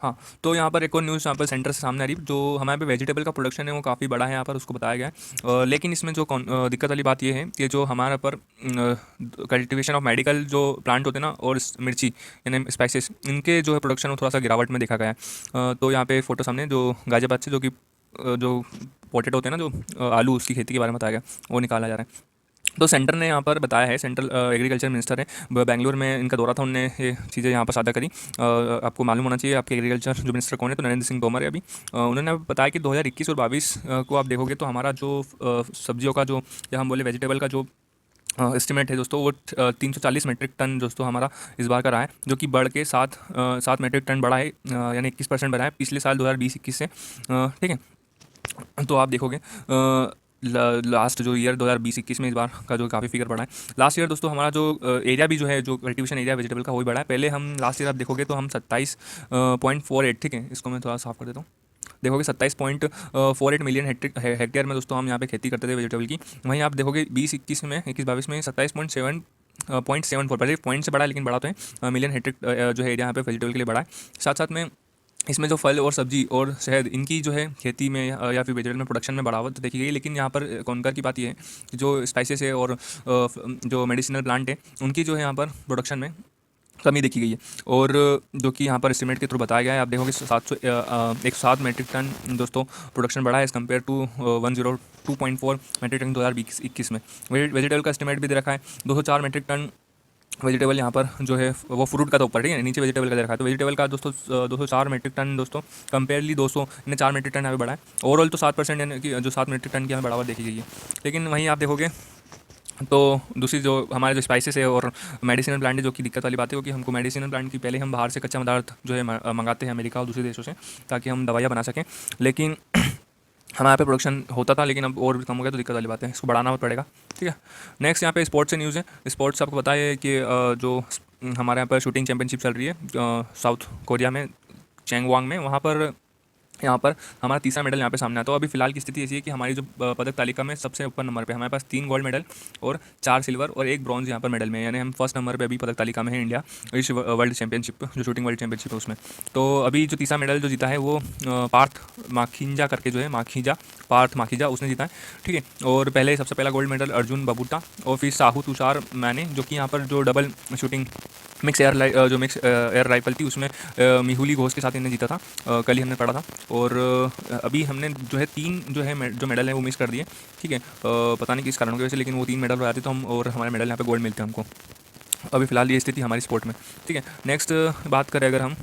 हाँ, तो यहाँ पर एक और न्यूज़ यहाँ पर सेंटर से सामने आ रही है, जो हमारे पे वेजिटेबल का प्रोडक्शन है वो काफ़ी बड़ा है यहाँ पर, उसको बताया गया है। लेकिन इसमें जो दिक्कत वाली बात ये है कि जो हमारे पर कल्टिवेशन ऑफ मेडिकल जो प्लांट होते हैं ना, और मिर्ची यानी स्पाइसेस, इनके जो है प्रोडक्शन वो थोड़ा सा गिरावट में देखा गया है। तो यहाँ पे फोटो सामने जो गाजियाबाद से, जो कि जो पोटेटो होते हैं ना, जो आलू, उसकी खेती के बारे में बताया गया, वो निकाला जा रहा है। तो सेंटर ने यहाँ पर बताया है, सेंट्रल एग्रीकल्चर मिनिस्टर है, बेंगलुरु में इनका दौरा था, उन्होंने ये चीज़ें यहाँ पर साझा करी। आपको मालूम होना चाहिए आपके एग्रीकल्चर जो मिनिस्टर कौन है, तो नरेंद्र सिंह तोमर है अभी। उन्होंने बताया कि 2021 और 22 को आप देखोगे तो हमारा जो सब्जियों का जो, या हम बोले वेजिटेबल का जो एस्टिमेट है दोस्तों, वो 340 मेट्रिक टन दोस्तों हमारा इस बार का रहा है, जो कि बढ़ के 7 मेट्रिक टन बढ़ा है, यानी 21% बढ़ा है पिछले साल 2020-21 से, ठीक है। तो आप देखोगे लास्ट जो ईयर 2020-21 में इस बार का जो काफ़ी फिगर बढ़ा है। लास्ट ईयर दोस्तों हमारा जो एरिया भी जो है, जो कल्टिवेशन एरिया वेजिटेबल का, वही बढ़ा है। पहले हम लास्ट ईयर आप देखोगे तो हम 27.48, ठीक है, इसको मैं थोड़ा साफ कर देता हूँ, देखोगे 27.48 मिलियन हेक्टेयर में दोस्तों हम यहाँ पे खेती करते थे वेजिटेबल की। वहीं आप देखोगे 20-21 में, 21-22 में 27.74, पहले पॉइंट से बढ़ा है लेकिन बढ़ा तो है, मिलियन हेक्टेयर जो है एरिया यहाँ पे वेजिटेबल के लिए बढ़ा है। साथ साथ में इसमें जो फल और सब्जी और शहद, इनकी जो है खेती में या फिर वेजिटेबल में प्रोडक्शन में बढ़ावत देखी गई। लेकिन यहाँ पर कॉन्कर की बात ये है कि जो स्पाइसेस है और जो मेडिसिनल प्लांट है, उनकी जो है यहाँ पर प्रोडक्शन में कमी देखी गई है, और जो कि यहाँ पर एस्टिमेट के थ्रू बताया गया है। आप देखोगे 107 मेट्रिक टन दोस्तों प्रोडक्शन बढ़ा है as compare to 102.4 metric tonne 2021 में। वेजिटेबल का एस्टिमेट भी दे रखा है 204 मेट्रिक टन वेजिटेबल यहाँ पर जो है वो फ्रूट का तो ऊपर, ठीक है, नीचे वेजिटेबल का दे रखा है। तो वेजिटेबल का दोस्तों 204 मेट्रिक टन दोस्तों, कंपेयरली 200 यानी 4 मेट्रिक टन यहाँ पे बढ़ा है। ओवरऑल तो 7% यानी कि जो 7 मेट्रिक टन की हमें बढ़ावा देखी गई है। लेकिन वहीं आप देखोगे तो दूसरी जो हमारे जो स्पाइसेस है और मेडिसिनल प्लांट है, जो कि दिक्कत वाली बात है, क्योंकि हमको मेडिसिनल प्लांट की पहले हम बाहर से कच्चा पदार्थ जो है मंगाते हैं अमेरिका और दूसरे देशों से, ताकि हम दवाइयाँ बना सकें। लेकिन हमारे यहाँ पे प्रोडक्शन होता था, लेकिन अब और भी कम हो गया, तो दिक्कत वाली बात है, इसको बढ़ाना पड़ेगा, ठीक है। नेक्स्ट यहाँ पे स्पोर्ट्स से न्यूज़ है। स्पोर्ट्स आपको पता है कि जो हमारे यहाँ पर शूटिंग चैंपियनशिप चल रही है साउथ कोरिया में, चैंगवांग में, वहाँ पर यहाँ पर हमारा तीसरा मेडल यहाँ पे सामने आता है। तो अभी फिलहाल की स्थिति ऐसी है कि हमारी जो पदक तालिका में सबसे ऊपर नंबर पे हमारे पास 3 गोल्ड मेडल और 4 सिल्वर और 1 ब्रॉन्ज यहाँ पर मेडल में, यानी हम फर्स्ट नंबर पे अभी पदक तालिका में है इंडिया इस वर्ल्ड चैंपियनशिप, जो शूटिंग वर्ल्ड चैंपियनशिप है उसमें। तो अभी जो तीसरा मेडल जो जीता है वो पार्थ माखींजा करके जो है, पार्थ माखीजा, उसने जीता है, ठीक है। और पहले सबसे पहला गोल्ड मेडल अर्जुन बबूटा, और फिर साहू तुषार मैंने, जो कि यहाँ पर जो double shooting mix air rifle थी उसमें मिहुली घोष के साथ इन्हें जीता था, कल ही हमने पढ़ा था। और अभी हमने जो है 3 जो है जो मेडल है वो मिस कर दिए, ठीक है, पता नहीं किस कारण की वजह से, लेकिन वो 3 मेडल हो जाते तो हम, और हमारे मेडल यहाँ पे गोल्ड मिलते हैं हमको। अभी फ़िलहाल ये स्थिति हमारी स्पोर्ट में, ठीक है। नेक्स्ट बात करें अगर हम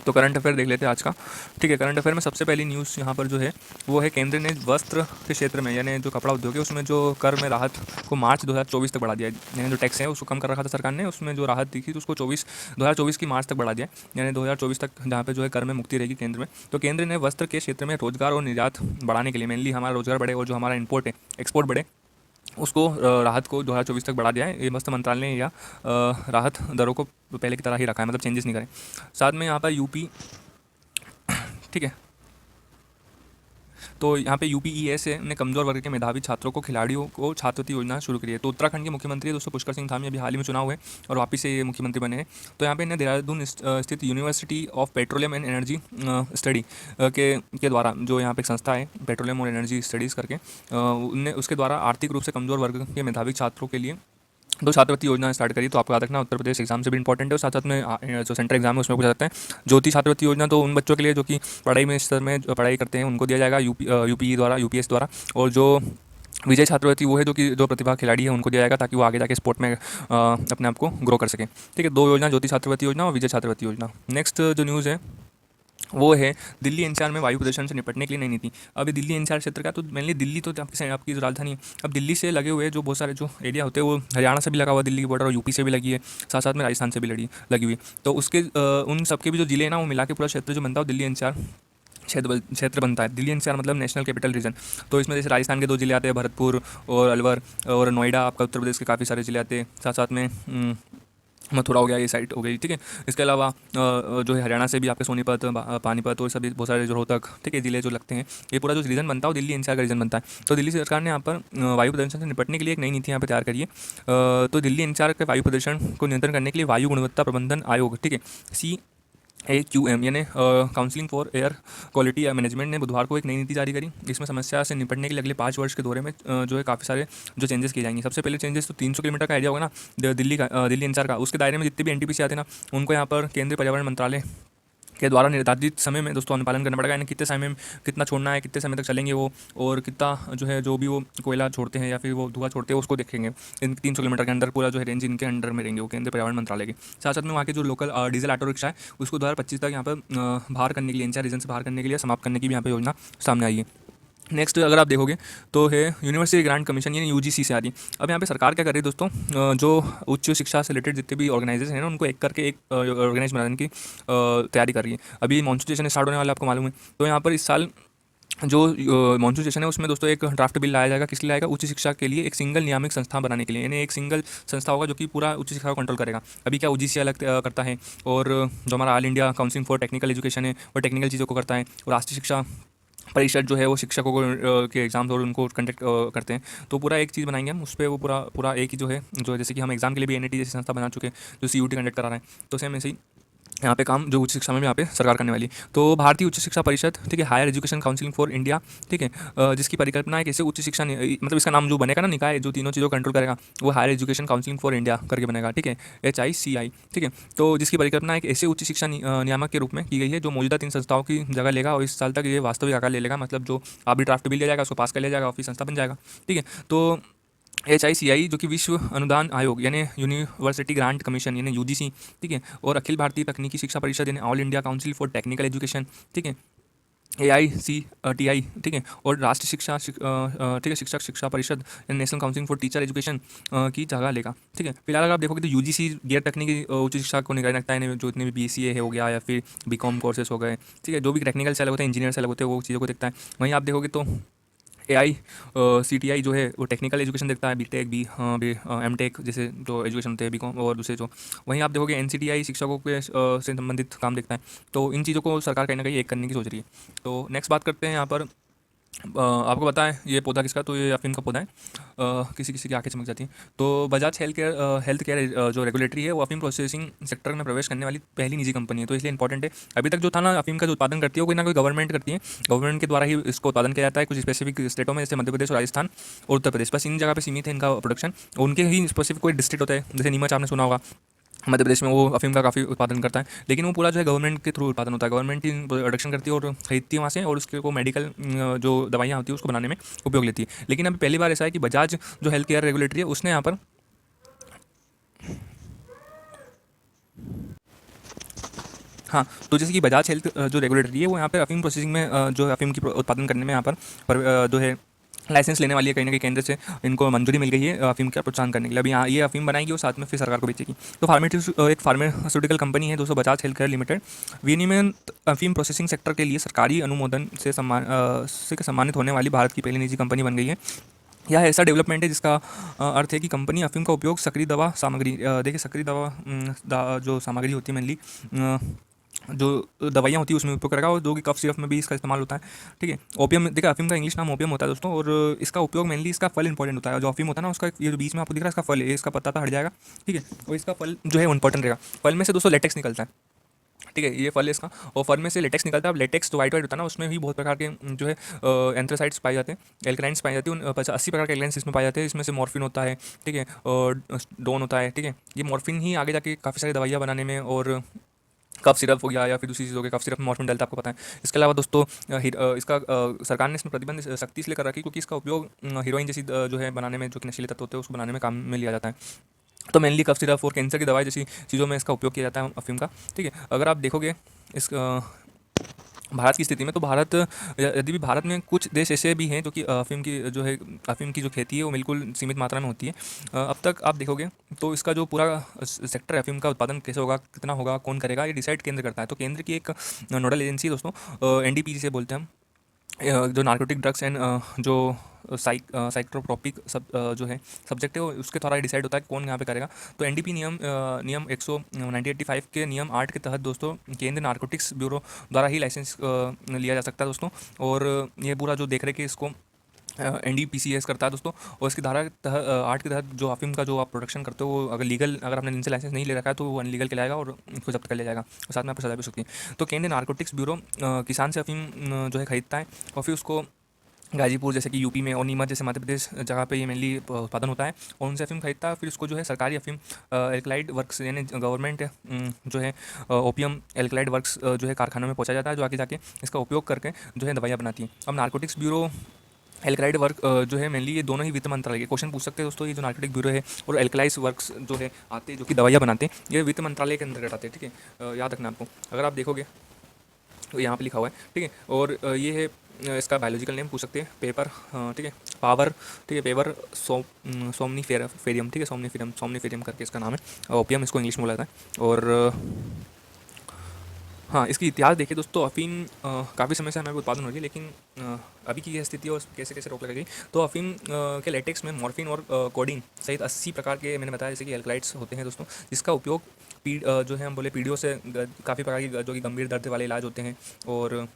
तो करंट अफेयर देख लेते हैं आज का। ठीक है, करंट अफेयर में सबसे पहली न्यूज़ यहाँ पर जो है वो है, केंद्र ने वस्त्र के क्षेत्र में यानी जो कपड़ा उद्योग है उसमें जो कर में राहत को मार्च 2024 तक बढ़ा दिया है। यानी जो टैक्स है उसको कम कर रखा था सरकार ने, उसमें जो राहत दी थी तो उसको 2024 की मार्च तक बढ़ा दिया है। यानी 2024 तक जहाँ पे जो है कर में मुक्ति रहेगी केंद्र में। तो केंद्र ने वस्त्र के क्षेत्र में रोजगार और निर्यात बढ़ाने के लिए, मेनली हमारा रोजगार बढ़े और जो हमारा इंपोर्ट है एक्सपोर्ट बढ़े, उसको राहत को 2024 तक बढ़ा दिया है। ये वस्त्र मंत्रालय ने या राहत दरों को पहले की तरह ही रखा है, मतलब चेंजेस नहीं करें। साथ में यहाँ पर यूपी, ठीक है, तो यहाँ पे यूपीईएस ने कमजोर वर्ग के मेधावी छात्रों को, खिलाड़ियों को छात्रवृत्ति योजना शुरू करी है। तो उत्तराखंड के मुख्यमंत्री दोस्तों पुष्कर सिंह धामी अभी हाल ही में चुनाव हुए और वापस से ये मुख्यमंत्री बने हैं। तो यहाँ पे इन्हें देहरादून स्थित university of petroleum and energy study के द्वारा, जो यहाँ पे एक संस्था है पेट्रोलियम और एनर्जी स्टडीज़ करके, उनने उसके द्वारा आर्थिक रूप से कमजोर वर्ग के मेधावी छात्रों के लिए दो छात्रवृत्ति योजना स्टार्ट करी। तो आपको याद रखना उत्तर प्रदेश एग्जाम से भी इंपॉर्टेंट है और साथ साथ में जो सेंट्रल एग्जाम है उसमें पूछा जाता है। ज्योति छात्रवृत्ति योजना तो उन बच्चों के लिए जो कि पढ़ाई में स्तर में पढ़ाई करते हैं उनको दिया जाएगा यूपी द्वारा, यूपीएस द्वारा। और जो विजय छात्रवृत्ति वो है जो प्रतिभा खिलाड़ी है उनको दिया जाएगा ताकि वो आगे जाके स्पोर्ट में अपने आप को ग्रो कर सकें। ठीक है, दो योजना, ज्योति छात्रवृत्ति योजना और विजय छात्रवृत्ति योजना। नेक्स्ट जो न्यूज़ है वो है दिल्ली एनसीआर में वायु प्रदूषण से निपटने के लिए नई नीति। अभी दिल्ली एनसीआर क्षेत्र का, तो मेनली दिल्ली तो आपकी जो राजधानी है, अब दिल्ली से लगे हुए जो बहुत सारे जो एरिया होते हैं वो हरियाणा से भी लगा हुआ दिल्ली की बॉर्डर, और यूपी से भी लगी है, साथ साथ में राजस्थान से भी लगी हुई। तो उसके उन सबके भी जो जिले हैं ना वो मिला के पूरा क्षेत्र जो बनता है दिल्ली एनसीआर क्षेत्र बनता है। दिल्ली एनसीआर मतलब नेशनल कैपिटल रीजन। तो इसमें जैसे राजस्थान के दो जिले आते हैं, भरतपुर और अलवर, और नोएडा आपका उत्तर प्रदेश के काफ़ी सारे जिले आते हैं, साथ साथ में मथुरा हो गया, ये साइड हो गई। ठीक है, इसके अलावा जो है हरियाणा से भी आपके सोनीपत, पानीपत और सभी बहुत सारे जो रोहतक, ठीक है, जिले जो लगते हैं, ये पूरा जो रीजन बनता है वो दिल्ली एनसीआर का रीजन बनता है। तो दिल्ली सरकार ने यहाँ पर वायु प्रदूषण से निपटने के लिए एक नई नीति यहाँ पर तैयार करी है। तो दिल्ली एनसीआर के वायु प्रदूषण को नियंत्रण करने के लिए वायु गुणवत्ता प्रबंधन आयोग, ठीक है, CAQM यानी counselling for air quality management ने बुधवार को एक नई नीति जारी करी। इसमें समस्या से निपटने के लिए अगले 5 वर्ष के दौरे में जो है काफ़ी सारे जो चेंजेस किए जाएंगे। सबसे पहले चेंजेस तो 300 किलोमीटर का एरिया होगा ना दिल्ली एनसीआर का, उसके दायरे में जितने भी एनटीपीसी आते हैं ना उनको यहाँ पर केंद्रीय पर्यावरण मंत्रालय के द्वारा निर्धारित समय में दोस्तों अनुपालन करना पड़ेगा। यानी कितने समय में कितना छोड़ना है, कितने समय तक चलेंगे वो, और कितना जो है जो भी वो कोयला छोड़ते हैं या फिर वो धुआं छोड़ते हैं उसको देखेंगे। इन 300 किलोमीटर के अंदर पूरा जो है रेंज इनके अंडर में रहेंगे वो केंद्रीय पर्यावरण मंत्रालय के। साथ साथ में वहाँ के जो लोकल डीजल ऑटो रिक्शा है उसको 2025 तक यहाँ पर बाहर करने के लिए, एनसीआर रीजन से बाहर करने के लिए, समाप्त करने की भी यहाँ पर योजना सामने आई है। नेक्स्ट अगर आप देखोगे तो है यूनिवर्सिटी ग्रांट कमीशन यानी यूजीसी से आ रही है। अब यहाँ पे सरकार क्या कर रही है दोस्तों, जो उच्च शिक्षा से रिलेटेड जितने भी ऑर्गेनाइजेशन हैं ना उनको एक करके एक ऑर्गेनाइज बनाने की तैयारी कर रही है। अभी मॉनसून सेशन स्टार्ट होने वाला है, आपको मालूम है। तो यहाँ पर इस साल जो मॉनसून सेशन है उसमें दोस्तों एक ड्राफ्ट बिल लाया जाएगा। किस लिए लाएगा? उच्च शिक्षा के लिए एक सिंगल नियामक संस्था बनाने के लिए, यानी एक सिंगल संस्था होगा जो कि पूरा उच्च शिक्षा को कंट्रोल करेगा। अभी क्या यूजीसी अलग करता है, और जो हमारा all India council for technical education है वो टेक्निकल चीज़ों को करता है, और राष्ट्रीय शिक्षा परिषद जो है वो शिक्षकों को के एग्जाम्स और उनको कंडक्ट करते हैं। तो पूरा एक चीज़ बनाएंगे हम, उस पर वो पूरा एक ही जो है, जो जैसे कि हम एग्जाम के लिए भी एनआईटी जैसी संस्था बना चुके हैं जो सीयूटी कंडक्ट करा रहे हैं, तो सेम ऐसे ही यहाँ पे काम जो उच्च शिक्षा में भी यहाँ पे सरकार करने वाली है। तो भारतीय उच्च शिक्षा परिषद, ठीक है, higher education counselling for India, ठीक है, जिसकी परिकल्पना है कैसे उच्च शिक्षा मतलब इसका नाम जो बनेगा ना निकाय जो तीनों चीज़ों को कंट्रोल करेगा वो higher education counselling for India करके बनेगा, ठीक है, HICI, ठीक है। तो जिसकी परिकल्पना एक ऐसे उच्च शिक्षा नियामक के रूप में की गई है जो मौजूदा 3 संस्थाओं की जगह लेगा और इस साल तक ये वास्तविक आकार ले लेगा। मतलब जो अभी ड्राफ्ट बिल लिया जाएगा उसको पास कर लिया जाएगा और फिर संस्था बन जाएगा, ठीक है। तो HICI जो कि विश्व अनुदान आयोग यानी यूनिवर्सिटी ग्रांट कमीशन यानी यूजीसी, ठीक है, और अखिल भारतीय तकनीकी शिक्षा परिषद यानी all India council for technical education, ठीक है, AICTI, ठीक है, और राष्ट्रीय शिक्षा ठीक है शिक्षक शिक्षा परिषद यानी national council for teacher education की जगह लेगा, ठीक है। फिलहाल अगर आप देखोगे तो यूजीसी गैर तकनीकी उच्च शिक्षा को निगरानी रखता है, जो इतने भी BCA हो गया या फिर BCom कोर्सेस हो गए, ठीक है, जो भी टेक्निकल से अलग होते हैं, इंजीनियर से अलग होते हैं, वो चीज़ों को देखता है। वहीं आप देखोगे तो AICTI जो है वो टेक्निकल एजुकेशन देखता है, BTech MTech जैसे जो एजुकेशन होते हैं BCom और दूसरे जो। वहीं आप देखोगे NCTI शिक्षकों के से संबंधित काम देखता है। तो इन चीज़ों को सरकार कहीं ना कहीं एक करने की सोच रही है। तो नेक्स्ट बात करते हैं यहाँ पर आपको पता है ये पौधा किसका, तो ये अफीम का पौधा है। किसी किसी की आंखें चमक जाती हैं। तो बजाज हेल्थ केयर जो रेगुलेटरी है वो अफीम प्रोसेसिंग सेक्टर में प्रवेश करने वाली पहली निजी कंपनी है, तो इसलिए इंपॉर्टेंट है। अभी तक जो था ना अफीम का जो उत्पादन करती है वो कोई ना कोई गवर्नमेंट करती है, गवर्नमेंट के द्वारा ही इसको उत्पादन किया जाता है कुछ स्पेसिफिक स्टेटों में, जैसे मध्य प्रदेश, राजस्थान और उत्तर प्रदेश, बस इन जगह पर सीमित है इनका प्रोडक्शन। उनके ही स्पेसिफिक कोई डिस्ट्रिक्ट होता है, जैसे नीमच आपने सुना होगा मध्य प्रदेश में, वो अफीम का काफ़ी उत्पादन करता है, लेकिन वो पूरा जो है गवर्नमेंट के थ्रू उत्पादन होता है। गवर्नमेंट ही प्रोडक्शन करती है और खरीदती है वहाँ से, और उसके को मेडिकल जो दवाइयाँ होती है उसको बनाने में उपयोग लेती है। लेकिन अभी पहली बार ऐसा है कि बजाज जो हेल्थ केयर रेगुलेटरी है उसने यहाँ पर हाँ, तो जैसे कि बजाज हेल्थ जो रेगुलेटरी है वो यहाँ पर अफ़ीम प्रोसेसिंग में जो है अफ़ीम की उत्पादन करने में यहाँ पर जो है लाइसेंस लेने वाली है, कहीं ना कहीं केंद्र से इनको मंजूरी मिल गई है अफ़ीम का प्रोत्साहन करने के लिए। अभी यहाँ ये अफ़ीम बनाएगी और साथ में फिर सरकार को बेचेगी। तो एक फार्मास्यूटिकल कंपनी है दोस्तों, बजाज हेल्थ केयर लिमिटेड, विनियमित अफ़ीम प्रोसेसिंग सेक्टर के लिए सरकारी अनुमोदन से सम्मानित होने वाली भारत की पहली निजी कंपनी बन गई है। यह ऐसा डेवलपमेंट है जिसका अर्थ है कि कंपनी अफ़ीम का उपयोग सक्रिय दवा सामग्री, देखिए सक्रिय दवा जो सामग्री होती है मेनली जो दवाइयाँ होती है उसमें उपयोग करेगा, और जो कि कफ सिरप में भी इसका इस्तेमाल होता है। ठीक है, ओपियम, देखिए अफ़ीम का इंग्लिश नाम ओपियम होता है दोस्तों, और इसका उपयोग मेनली इसका फल इंपॉर्टेंट होता है। जो अफ़ीम होता है ना उसका ये जो बीच में आपको दिख रहा है इसका फल है, इसका पत्ता तो हट जाएगा। ठीक है, और इसका फल जो है इंपॉर्टेंट रहेगा। फल में से दोस्तों लेटेक्स निकलता है। ठीक है, ये फल है इसका, और फल में से लेटेक्स निकलता है। अब लेटेक्स तो वाइट वाइट होता है ना, उसमें भी बहुत प्रकार के जो है एंथ्रासाइड्स पाए जाते हैं, एल्कलाइंस पाए जाते हैं। 80 प्रकार के एल्कलाइंस इसमें पाए जाते हैं। इसमें से मॉर्फिन होता है, ठीक है, और डोन होता है। ठीक है, ये मॉर्फिन ही आगे जाके काफ़ी सारी दवाइयाँ बनाने में, और कफ सिरप हो गया या फिर दूसरी चीज़ हो गई, कफ सिरप में मॉर्फिन डलता है, आपको पता है। इसके अलावा दोस्तों इसका सरकार ने इसमें प्रतिबंध सख्ती इसलिए कर रखी क्योंकि इसका उपयोग हीरोइन जैसी जो है बनाने में, जो कि नशीले तत्व होते हैं उसको बनाने में काम में लिया जाता है। तो मेनली कफ सिरप और कैंसर की दवाई जैसी चीज़ों में इसका उपयोग किया जाता है अफ़ीम का। ठीक है, अगर आप देखोगे इस भारत की स्थिति में, तो भारत, यदि भी भारत में कुछ देश ऐसे भी हैं जो कि अफ़ीम की जो है अफ़ीम की जो खेती है वो बिल्कुल सीमित मात्रा में होती है। अब तक आप देखोगे तो इसका जो पूरा सेक्टर है अफ़ीम का उत्पादन कैसे होगा, कितना होगा, कौन करेगा, ये डिसाइड केंद्र करता है। तो केंद्र की एक नोडल एजेंसी है दोस्तों, एनडीपी जिसे बोलते हैं हम, जो नार्कोटिक ड्रग्स एंड जो साइक्रोट्रोपिक सब जो है सब्जेक्ट है वो उसके द्वारा डिसाइड होता है कौन यहाँ पे करेगा। तो एनडीपी नियम 1985 के नियम 8 के तहत दोस्तों केंद्र नार्कोटिक्स ब्यूरो द्वारा ही लाइसेंस लिया जा सकता है दोस्तों, और ये पूरा जो देख रेख है इसको NDPCS करता है दोस्तों। और इसकी धारा 8 के तहत जो अफ़ीम का जो आप प्रोडक्शन करते हो वो अगर आपने इनसे लाइसेंस नहीं ले रखा है तो वो अनलीगल कहलाएगा और उसको जब्त कर लिया जाएगा, और साथ में आपको सजा भी हो सकती है। तो केंद्रीय नारकोटिक्स ब्यूरो किसान से अफ़ीम जो है खरीदता है, और फिर उसको गाजीपुर जैसे कि यूपी में, और नीमच जैसे मध्य प्रदेश जगह पे ये मेनली उत्पादन होता है, और उनसे अफ़ीम खरीदता है। फिर उसको जो है सरकारी अफ़ीम एल्कलाइड वर्क्स यानी गवर्नमेंट जो है ओपियम एल्कलाइड वर्क्स जो है कारखानों में पहुंचा जाता है, जो आगे जाके इसका उपयोग करके जो है दवाइयाँ बनाती हैं। अब नारकोटिक्स ब्यूरो, एल्कलाइड वर्क जो है मेनली, ये दोनों ही वित्त मंत्रालय के क्वेश्चन पूछ सकते हैं दोस्तों। ये जो नार्कोटिक ब्यूरो है और एल्कलाइज वर्क्स जो है आते हैं, जो कि दवाइयाँ बनाते हैं, ये वित्त मंत्रालय के अंतर्गत आते हैं। ठीक है, याद रखना आपको, अगर आप देखोगे तो यहाँ पे लिखा हुआ है। ठीक है, और ये है इसका बायोलॉजिकल नेम पूछ सकते हैं, पेपर, ठीक है, पावर, ठीक है, पेपर सोमनीफेरियम, ठीक है, सोमनीफेरियम करके इसका नाम है। ओपियम इसको इंग्लिश में बोला जाता है। और हाँ, इसकी इतिहास देखिए दोस्तों, अफ़ीम काफ़ी समय से हमारे उत्पादन हो रही है, लेकिन अभी की यह स्थिति और कैसे कैसे रोक लगाई। तो अफ़ीम के लेटेक्स में मॉर्फिन और कोडीन सहित 80 प्रकार के मैंने बताया जैसे कि एल्कलाइड्स होते हैं दोस्तों, जिसका उपयोग जो है हम बोले पीढ़ियों से काफ़ी प्रकार की जो कि गंभीर दर्द वाले इलाज होते हैं, और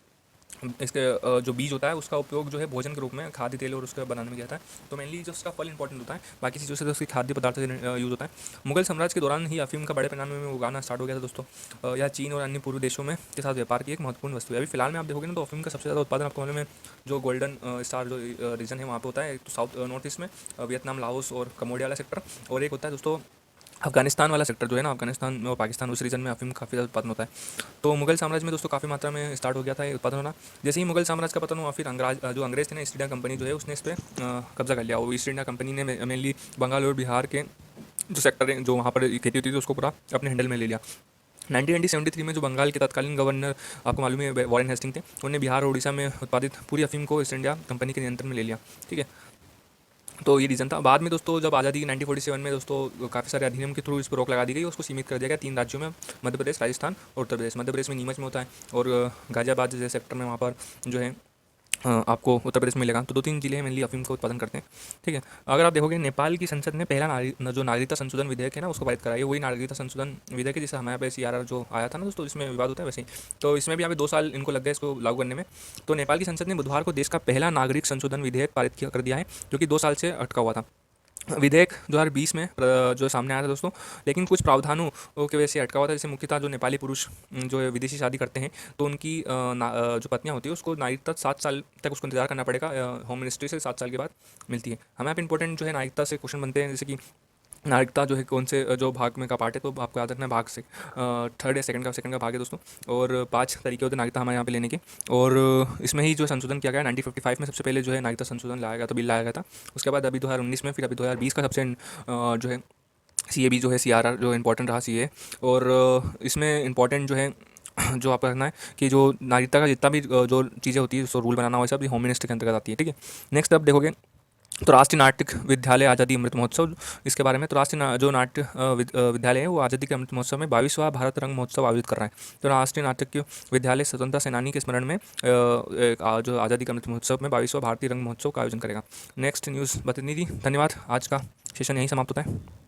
इसके जो बीज होता है उसका उपयोग जो है भोजन के रूप में खाद्य तेल और उसके बनाने में किया जाता है। तो मेनली जो उसका फल इंपॉर्टेंट होता है, बाकी चीज़ों से तो उसकी खाद्य पदार्थ यूज़ होता है। मुगल साम्राज्य के दौरान ही अफ़ीम का बड़े पैमाने में उगाना स्टार्ट हो गया था दोस्तों। यह चीन और अन्य पूर्वी देशों में के साथ व्यापार की एक महत्वपूर्ण वस्तु है। अभी फिलहाल में आप देखोगे ना तो अफ़ीम का सबसे ज़्यादा उत्पादन आपको मालूम है जो गोल्डन स्टार जो रीजन है वहाँ पर होता है, एक तो साउथ नॉर्थ ईस्ट में वियतनाम, लाओस और कम्बोडिया वाला सेक्टर, और एक होता है दोस्तों अफगानिस्तान वाला सेक्टर जो है ना, अफगानिस्तान और पाकिस्तान, उस रीजन में अफ़ीम काफ़ी ज़्यादा उत्पादन होता है। तो मुगल साम्राज्य में दोस्तों काफ़ी मात्रा में स्टार्ट हो गया था ये उत्पादन होना। जैसे ही मुगल साम्राज्य का पतन हुआ, फिर जो अंग्रेज थे ना, ईस्ट इंडिया कंपनी जो है उसने इस पर कब्जा कर लिया। वो ईस्ट इंडिया कंपनी ने मेनली बंगाल और बिहार के जो सेक्टर है जो वहाँ पर खेती होती थी उसको पूरा अपने हैंडल में ले लिया। 1973 में जो बंगाल के तत्कालीन गवर्नर आपको मालूम है वॉरेन हेस्टिंग थे, उन्होंने बिहार और उड़ीसा में उत्पादित पूरी अफ़ीम को ईस्ट इंडिया कंपनी के नियंत्रण में ले लिया। ठीक है, तो ये रीज़न था। बाद में दोस्तों जब आज़ादी 1947 में दोस्तों काफ़ी सारे अधिनियम के थ्रू इस पर रोक लगा दी गई, उसको सीमित कर दिया गया 3 राज्यों में, मध्य प्रदेश, राजस्थान और उत्तर प्रदेश। मध्य प्रदेश में नीमच में होता है, और गाज़ियाबाद जैसे सेक्टर में वहाँ पर जो है आपको उत्तर प्रदेश में मिलेगा। तो 2-3 जिले मेनली अफ़ीम का उत्पादन करते हैं। ठीक है, अगर आप देखोगे नेपाल की संसद ने पहला जो नागरिकता संशोधन विधेयक है ना उसको पारित कराया, वही नागरिकता संशोधन विधेयक है जिससे हमारे यहाँ पे CRR जो आया था ना दोस्तों, इसमें विवाद होता है वैसे ही। तो इसमें भी यहाँ पे 2 साल इनको लग गए इसको लागू करने में। तो नेपाल की संसद ने बुधवार को देश का पहला नागरिक संशोधन विधेयक पारित कर दिया है, जो कि 2 साल से अटका हुआ था। विधेयक 2020 में जो सामने आया था दोस्तों, लेकिन कुछ प्रावधानों की वजह से अटका हुआ था। जैसे मुख्यतः जो नेपाली पुरुष जो है विदेशी शादी करते हैं, तो उनकी जो पत्नियां होती है उसको नागरिकता 7 साल तक उसको इंतजार करना पड़ेगा। होम मिनिस्ट्री से 7 साल के बाद मिलती है। हमें यहाँ पे इंपॉर्टेंट जो है नागरिकता से क्वेश्चन बनते हैं, जैसे कि नागरिकता जो है कौन से जो भाग में का पार्ट है, तो आपको याद रखना है भाग से 3rd या सेकंड का भाग है दोस्तों। और 5 तरीके होते हैं नागरिकता हमारे यहाँ पे लेने के, और इसमें ही जो संशोधन किया गया 1955 में सबसे पहले जो है नागरिकता संशोधन लाया गया था, बिल लाया गया था। उसके बाद अभी 2019 में, फिर अभी 2020 का सबसे जो है CAB जो है CRR जो इंपॉर्टेंट रहा CA। और इसमें इंपॉर्टेंट जो है जो आपका करना है कि जो नागरिकता का जितना भी जो चीज़ें होती है, उसको रूल बनाना हो, सब होम मिनिस्टर के अंतर्गत आती है। ठीक है। नेक्स्ट अब देखोगे तो राष्ट्रीय नाट्य विद्यालय आज़ादी अमृत महोत्सव, इसके बारे में। तो जो नाट्य विद्यालय है वो आज़ादी के अमृत महोत्सव में 22वां भारत रंग महोत्सव आयोजित कर रहा है। तो राष्ट्रीय नाट्य विद्यालय स्वतंत्रता सेनानी के स्मरण में जो आज़ादी के अमृत महोत्सव में 22वां भारतीय रंग महोत्सव का आयोजन करेगा। नेक्स्ट न्यूज़ प्रतिनिधि। धन्यवाद। आज का सेशन यहीं समाप्त होता है।